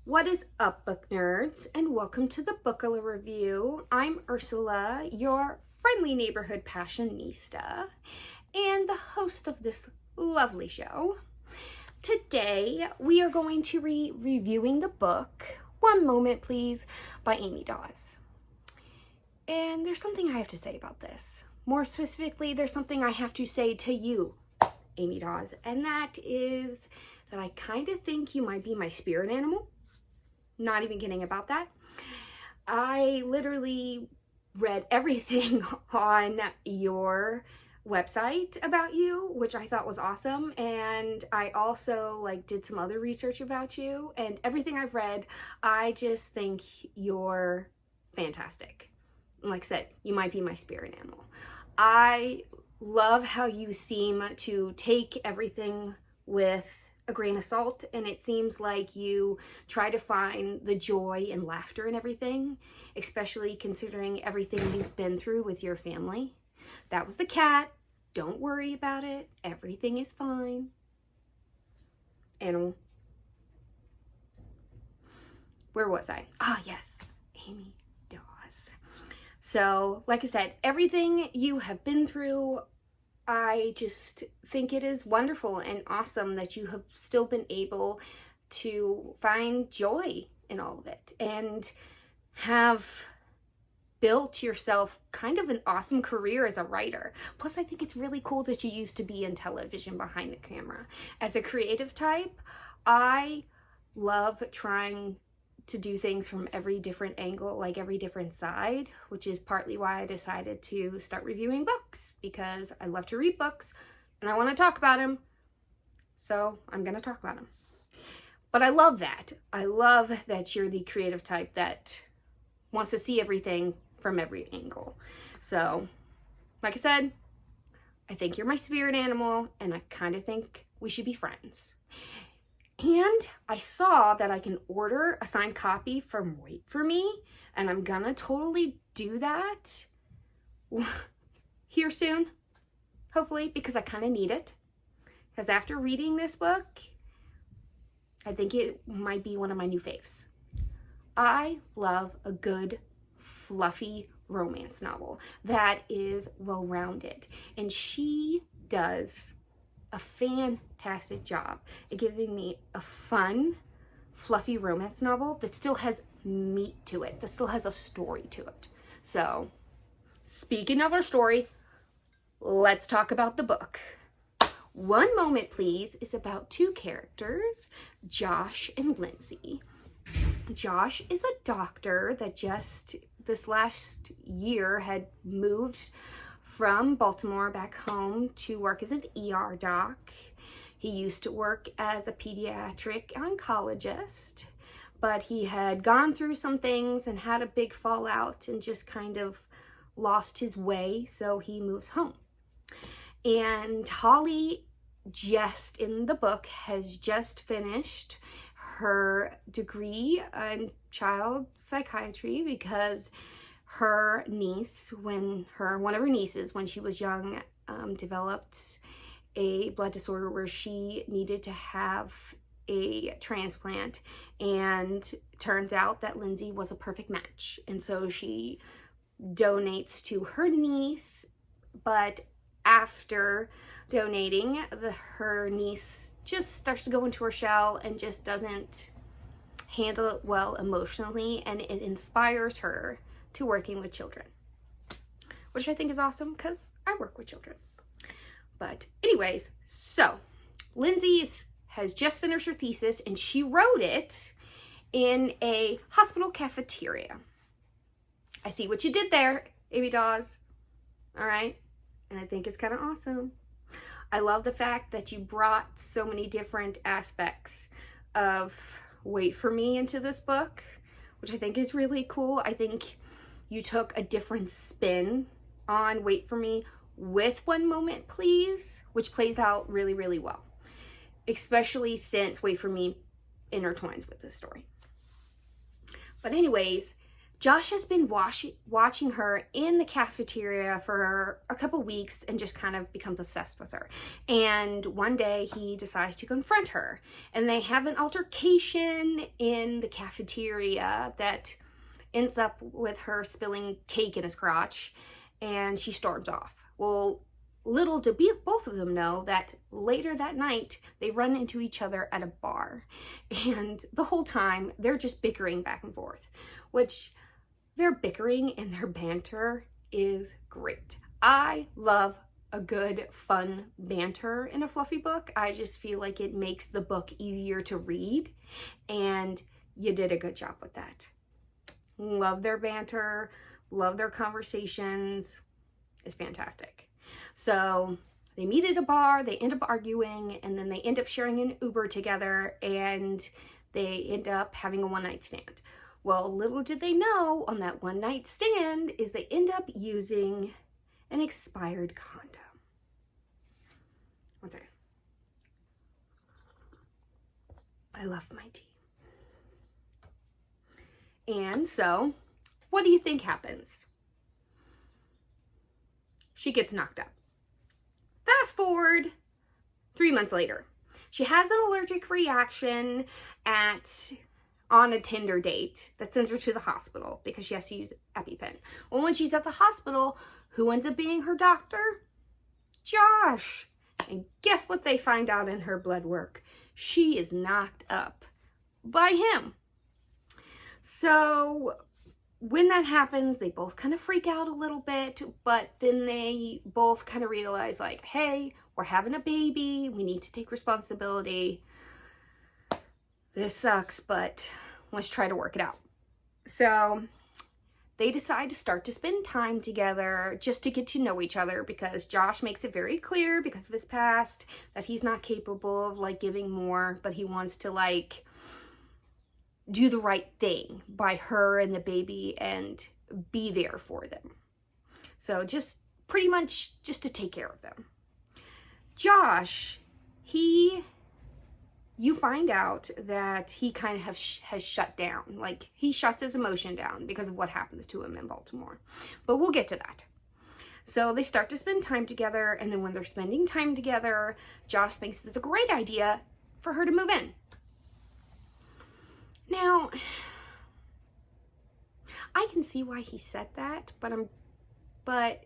What is up, book nerds, and welcome to the Bookala Review. I'm Ursula, your friendly neighborhood passionista, and the host of this lovely show. Today, we are going to be reviewing the book, One Moment Please, by Amy Daws. And there's something I have to say about this. More specifically, there's something I have to say to you, Amy Daws, and that is that I kind of think you might be my spirit animal. Not even kidding about that. I literally read everything on your website about you, which I thought was awesome. And I also did some other research about you, and everything I've read, I just think you're fantastic. Like I said, you might be my spirit animal. I love how you seem to take everything with a grain of salt, and it seems like you try to find the joy and laughter in everything, especially considering everything you've been through with your family. That was the cat. Don't worry about it. Everything is fine. Animal. Where was I? Ah, yes. Amy Daws. So, like I said, everything you have been through, I just think it is wonderful and awesome that you have still been able to find joy in all of it and have built yourself kind of an awesome career as a writer. Plus, I think it's really cool that you used to be in television behind the camera. As a creative type, I love trying to do things from every different angle, every different side, which is partly why I decided to start reviewing books, because I love to read books and I want to talk about them. So I'm going to talk about them. But I love that. I love that you're the creative type that wants to see everything from every angle. So, like I said, I think you're my spirit animal, and I kind of think we should be friends. And I saw that I can order a signed copy from Wait For Me, and I'm gonna totally do that here soon, hopefully, because I kind of need it. Because after reading this book, I think it might be one of my new faves. I love a good, fluffy romance novel that is well-rounded, and she does a fantastic job at giving me a fun, fluffy romance novel that still has meat to it, that still has a story to it. So, speaking of our story, let's talk about the book. One Moment Please is about two characters, Josh and Lindsay. Josh is a doctor that just this last year had moved from Baltimore back home to work as an ER doc. He used to work as a pediatric oncologist, but he had gone through some things and had a big fallout and just kind of lost his way, so he moves home. And Holly, just in the book, has just finished her degree in child psychiatry because her niece, one of her nieces, when she was young, developed a blood disorder where she needed to have a transplant, and turns out that Lindsay was a perfect match, and so she donates to her niece. But after donating, her niece just starts to go into her shell and just doesn't handle it well emotionally, and it inspires her to working with children, which I think is awesome because I work with children. But anyways, so Lindsay has just finished her thesis, and she wrote it in a hospital cafeteria. I see what you did there, Amy Daws. All right. And I think it's kind of awesome. I love the fact that you brought so many different aspects of Wait For Me into this book, which I think is really cool. I think you took a different spin on Wait For Me with One Moment Please, which plays out really, really well, especially since Wait For Me intertwines with this story. But anyways, Josh has been watching her in the cafeteria for a couple weeks and just kind of becomes obsessed with her. And one day he decides to confront her, and they have an altercation in the cafeteria that ends up with her spilling cake in his crotch, and she storms off. Well, little do both of them know that later that night they run into each other at a bar, and the whole time they're just bickering back and forth, which their bickering and their banter is great. I love a good, fun banter in a fluffy book. I just feel like it makes the book easier to read, and you did a good job with that. Love their banter, love their conversations. It's fantastic. So they meet at a bar, they end up arguing, and then they end up sharing an Uber together, and they end up having a one-night stand. Well, little did they know, on that one-night stand is they end up using an expired condom. One second. I love my tea. And so, what do you think happens? She gets knocked up. Fast forward 3 months later. She has an allergic reaction on a Tinder date that sends her to the hospital because she has to use EpiPen. Well, when she's at the hospital, who ends up being her doctor? Josh. And guess what they find out in her blood work? She is knocked up by him. So when that happens, they both kind of freak out a little bit, but then they both kind of realize, like, hey, we're having a baby. We need to take responsibility. This sucks, but let's try to work it out. So they decide to start to spend time together just to get to know each other, because Josh makes it very clear, because of his past, that he's not capable of, like, giving more, but he wants to, like, do the right thing by her and the baby and be there for them. So just pretty much just to take care of them. Josh, you find out that he kind of has shut down. Like, he shuts his emotion down because of what happens to him in Baltimore. But we'll get to that. So they start to spend time together, and then when they're spending time together, Josh thinks it's a great idea for her to move in. Now, I can see why he said that, but at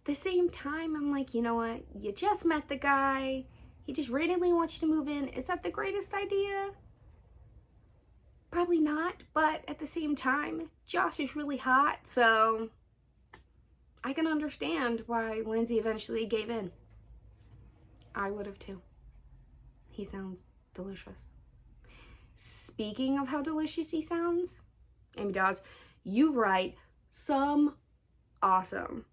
the same time, I'm like, you know what? You just met the guy. He just randomly wants you to move in. Is that the greatest idea? Probably not, but at the same time, Josh is really hot, so I can understand why Lindsay eventually gave in. I would have too. He sounds delicious. Speaking of how delicious he sounds, Amy Daws, you write some awesome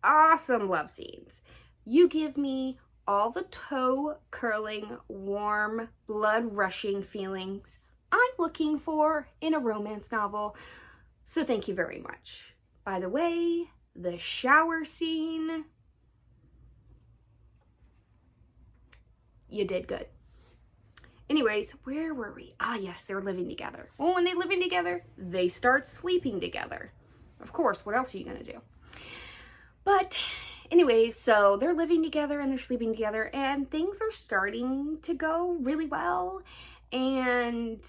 love scenes. You give me all the toe-curling, warm, blood-rushing feelings I'm looking for in a romance novel. So thank you very much. By the way, the shower scene, you did good. Anyways, where were we? Ah, yes, they're living together. Well, when they're living together, they start sleeping together. Of course, what else are you going to do? But anyways, so they're living together and they're sleeping together, and things are starting to go really well. And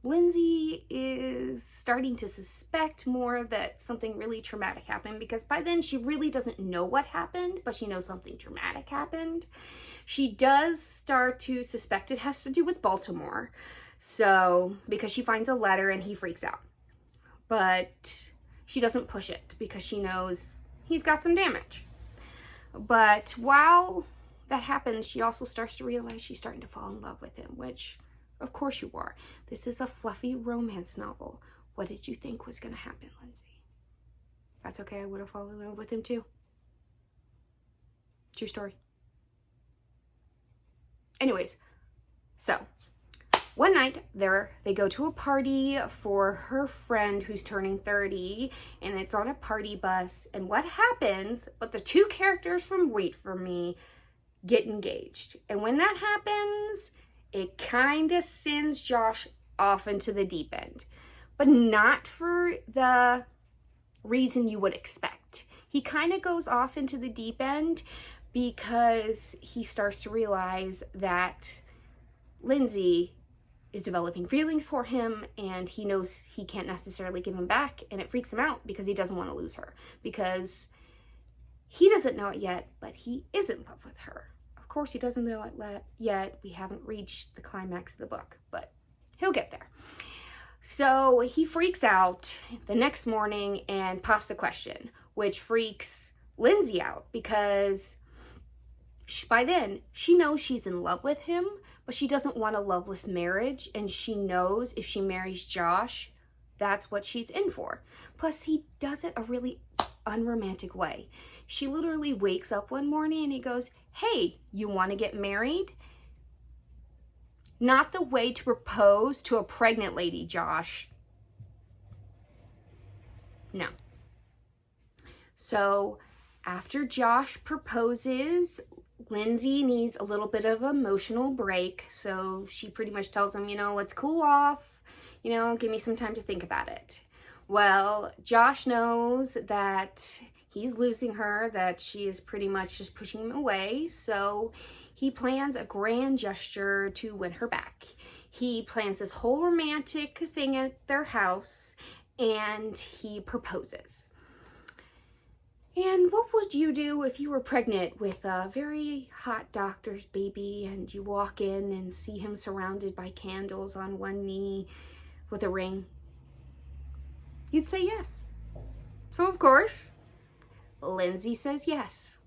Lindsay is starting to suspect more that something really traumatic happened, because by then she really doesn't know what happened, but she knows something traumatic happened. She does start to suspect it has to do with Baltimore. So, because she finds a letter and he freaks out. But she doesn't push it because she knows he's got some damage. But while that happens, she also starts to realize she's starting to fall in love with him, which, of course you are. This is a fluffy romance novel. What did you think was going to happen, Lindsay? That's okay, I would have fallen in love with him too. True story. Anyways, so one night they go to a party for her friend who's turning 30, and it's on a party bus. And what happens, but the two characters from Wait For Me get engaged. And when that happens, it kind of sends Josh off into the deep end. but not for the reason you would expect. He kind of goes off into the deep end because he starts to realize that Lindsay is developing feelings for him, and he knows he can't necessarily give him back, and it freaks him out because he doesn't want to lose her, because he doesn't know it yet, but he is in love with her. Of course, he doesn't know it yet. We haven't reached the climax of the book, but he'll get there. So he freaks out the next morning and pops the question, which freaks Lindsay out because by then she knows she's in love with him, but she doesn't want a loveless marriage, and she knows if she marries Josh, that's what she's in for. Plus, he does it a really unromantic way. She literally wakes up one morning and he goes, "Hey, you want to get married?" Not the way to propose to a pregnant lady, Josh. No. So after Josh proposes, Lindsay needs a little bit of emotional break. So she pretty much tells him, let's cool off, give me some time to think about it. Well, Josh knows that he's losing her, that she is pretty much just pushing him away. So he plans a grand gesture to win her back. He plans this whole romantic thing at their house, and he proposes. And what would you do if you were pregnant with a very hot doctor's baby and you walk in and see him surrounded by candles on one knee with a ring? You'd say yes. So of course, Lindsay says yes,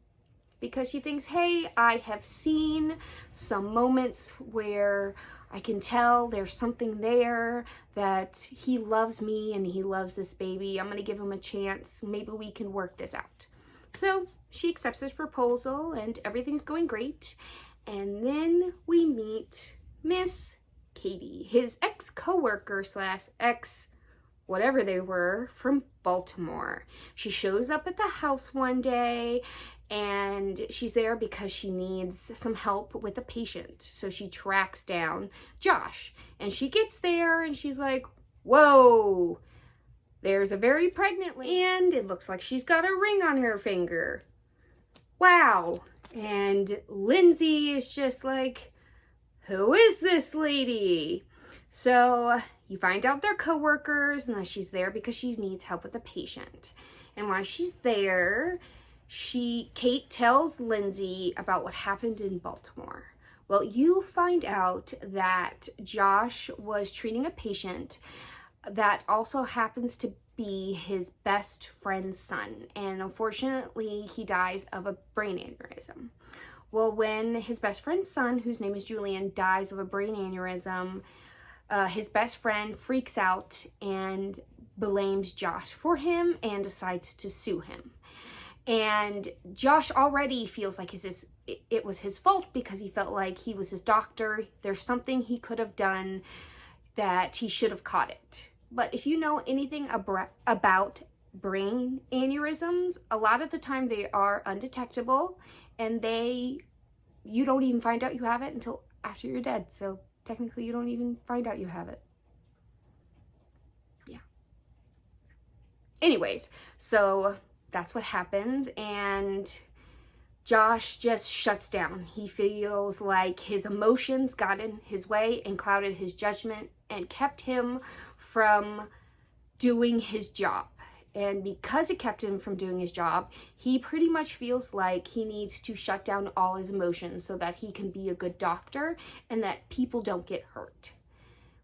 because she thinks, hey, I have seen some moments where I can tell there's something there, that he loves me and he loves this baby. I'm going to give him a chance. Maybe we can work this out. So she accepts his proposal and everything's going great. And then we meet Miss Katie, his ex-coworker / ex whatever they were from Baltimore. She shows up at the house one day, and she's there because she needs some help with a patient. So she tracks down Josh, and she gets there and she's like, whoa, there's a very pregnant lady, and it looks like she's got a ring on her finger. Wow. And Lindsay is just like, who is this lady? So you find out they're coworkers, and that she's there because she needs help with a patient. And while she's there, Kate tells Lindsay about what happened in Baltimore. Well, you find out that Josh was treating a patient that also happens to be his best friend's son. And unfortunately, he dies of a brain aneurysm. Well, when his best friend's son, whose name is Julian, dies of a brain aneurysm, his best friend freaks out and blames Josh for him and decides to sue him. And Josh already feels like it was his fault because he felt like he was his doctor. There's something he could have done that he should have caught it. But if you know anything about brain aneurysms, a lot of the time they are undetectable, and you don't even find out you have it until after you're dead. So technically you don't even find out you have it. Yeah. Anyways, so that's what happens, and Josh just shuts down. He feels like his emotions got in his way and clouded his judgment and kept him from doing his job. And because it kept him from doing his job, he pretty much feels like he needs to shut down all his emotions so that he can be a good doctor and that people don't get hurt.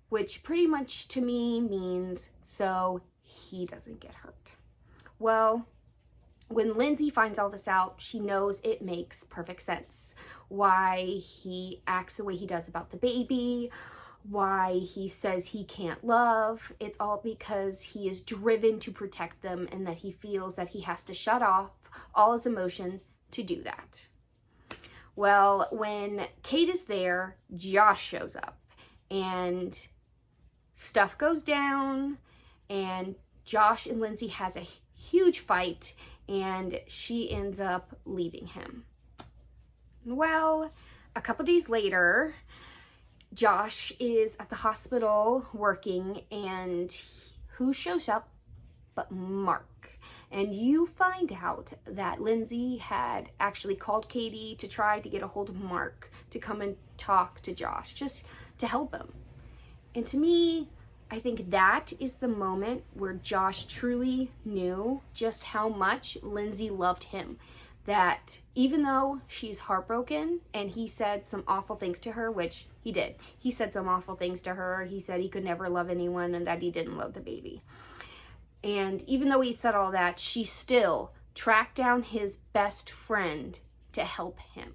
Which pretty much to me means so he doesn't get hurt. Well, when Lindsay finds all this out, she knows it makes perfect sense why he acts the way he does about the baby, why he says he can't love. It's all because he is driven to protect them, and that he feels that he has to shut off all his emotion to do that. Well, when Kate is there, Josh shows up and stuff goes down, and Josh and Lindsay has a huge fight, and she ends up leaving him. Well, a couple days later, Josh is at the hospital working, and who shows up but Mark. And you find out that Lindsay had actually called Katie to try to get a hold of Mark to come and talk to Josh, just to help him. And to me, I think that is the moment where Josh truly knew just how much Lindsay loved him. That even though she's heartbroken and he said some awful things to her, which he did. He said some awful things to her. He said he could never love anyone and that he didn't love the baby. And even though he said all that, she still tracked down his best friend to help him.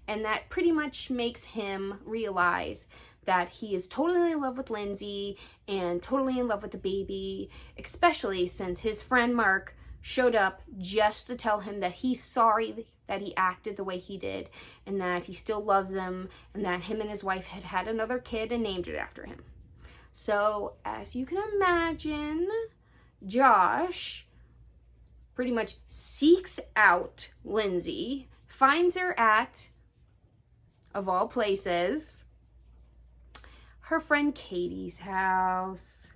And that pretty much makes him realize that he is totally in love with Lindsay and totally in love with the baby, especially since his friend Mark showed up just to tell him that he's sorry that he acted the way he did and that he still loves him and that him and his wife had had another kid and named it after him. So, as you can imagine, Josh pretty much seeks out Lindsay, finds her at, of all places, her friend Katie's house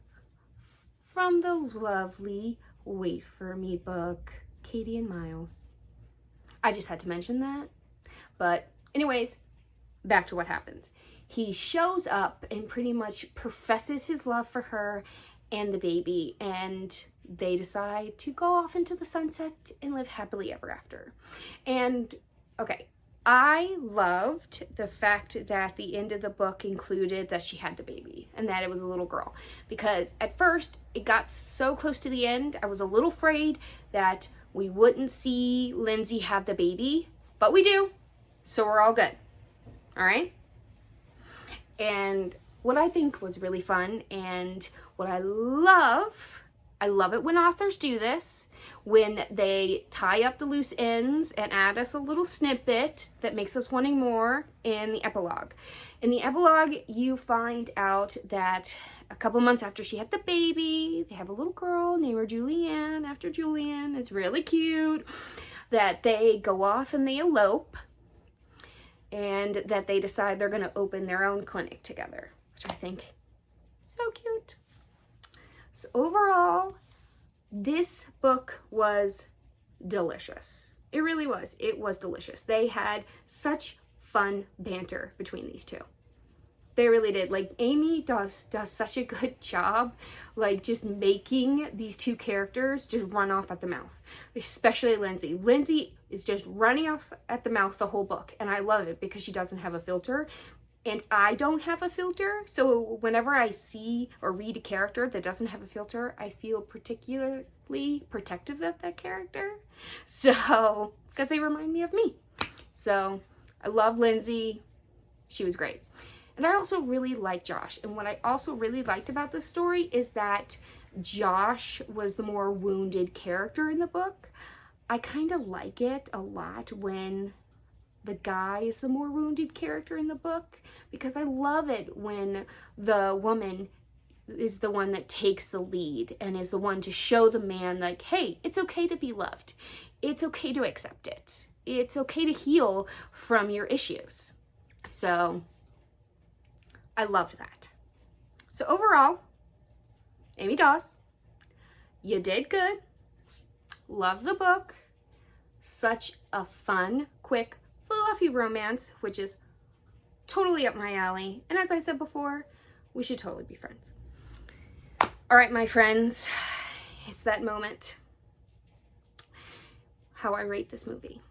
from the lovely Wait For Me book, Katie and Miles. I just had to mention that. But anyways, back to what happens. He shows up and pretty much professes his love for her and the baby, and they decide to go off into the sunset and live happily ever after. And okay, I loved the fact that the end of the book included that she had the baby and that it was a little girl, because at first it got so close to the end, I was a little afraid that we wouldn't see Lindsay have the baby, but we do, so we're all good. All right? And what I think was really fun and what I love it when authors do this, when they tie up the loose ends and add us a little snippet that makes us wanting more in the epilogue. In the epilogue, you find out that a couple months after she had the baby, they have a little girl named her Julianne, after Julian. It's really cute. That they go off and they elope, and that they decide they're going to open their own clinic together, which I think is so cute. So overall, this book was delicious. It really was. It was delicious. They had such fun banter between these two. They really did. Like, Amy does such a good job, like, just making these two characters just run off at the mouth. Especially Lindsay. Lindsay is just running off at the mouth the whole book. And I love it because she doesn't have a filter. And I don't have a filter. So whenever I see or read a character that doesn't have a filter, I feel particularly protective of that character. So, because they remind me of me. So, I love Lindsay. She was great. And I also really like Josh. And what I also really liked about this story is that Josh was the more wounded character in the book. I kind of like it a lot when the guy is the more wounded character in the book, because I love it when the woman is the one that takes the lead and is the one to show the man, like, hey, it's okay to be loved. It's okay to accept it. It's okay to heal from your issues. So I loved that. So overall, Amy Daws, you did good. Love the book. Such a fun, quick, fluffy romance, which is totally up my alley. And as I said before, we should totally be friends. All right, my friends, it's that moment. How I rate this movie.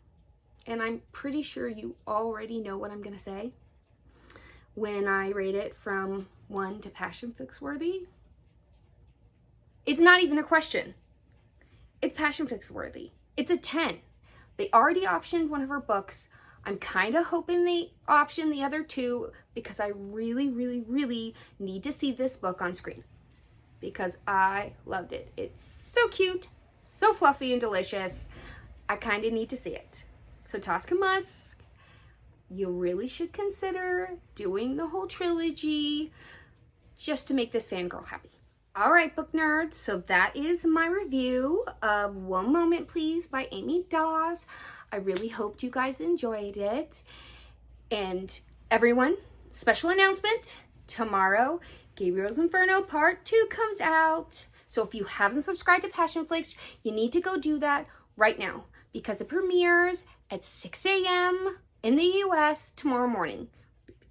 And I'm pretty sure you already know what I'm going to say when I rate it from 1 to Passion Fix worthy. It's not even a question. It's Passion Fix worthy. It's a 10. They already optioned one of her books. I'm kind of hoping they option the other 2 because I really, really, really need to see this book on screen because I loved it. It's so cute, so fluffy and delicious. I kind of need to see it. So Tosca Musk, you really should consider doing the whole trilogy just to make this fangirl happy. All right, book nerds, so that is my review of One Moment Please by Amy Daws. I really hoped you guys enjoyed it. And everyone, special announcement, tomorrow Gabriel's Inferno Part 2 comes out. So if you haven't subscribed to Passion Flix, you need to go do that right now because it premieres at 6 a.m. in the US tomorrow morning.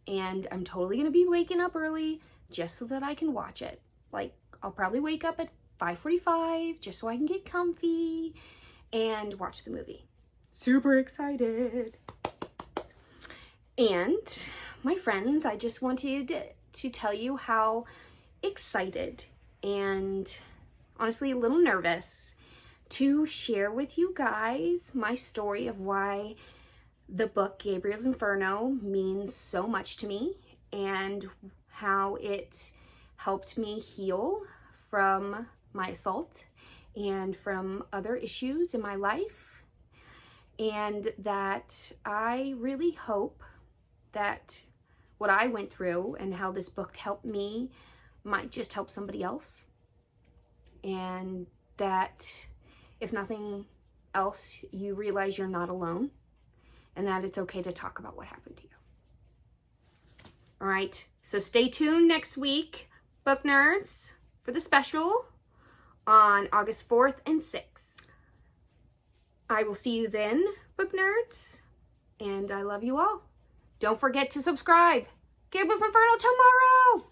And I'm totally going to be waking up early just so that I can watch it. Like, I'll probably wake up at 5:45 just so I can get comfy and watch the movie. Super excited. And my friends, I just wanted to tell you how excited and honestly a little nervous to share with you guys my story of why the book Gabriel's Inferno means so much to me and how it helped me heal from my assault and from other issues in my life, and that I really hope that what I went through and how this book helped me might just help somebody else, and that if nothing else, you realize you're not alone and that it's okay to talk about what happened to you. All right, so stay tuned next week, book nerds, for the special on August 4th and 6th. I will see you then, book nerds, and I love you all. Don't forget to subscribe. Gabriel's Inferno tomorrow!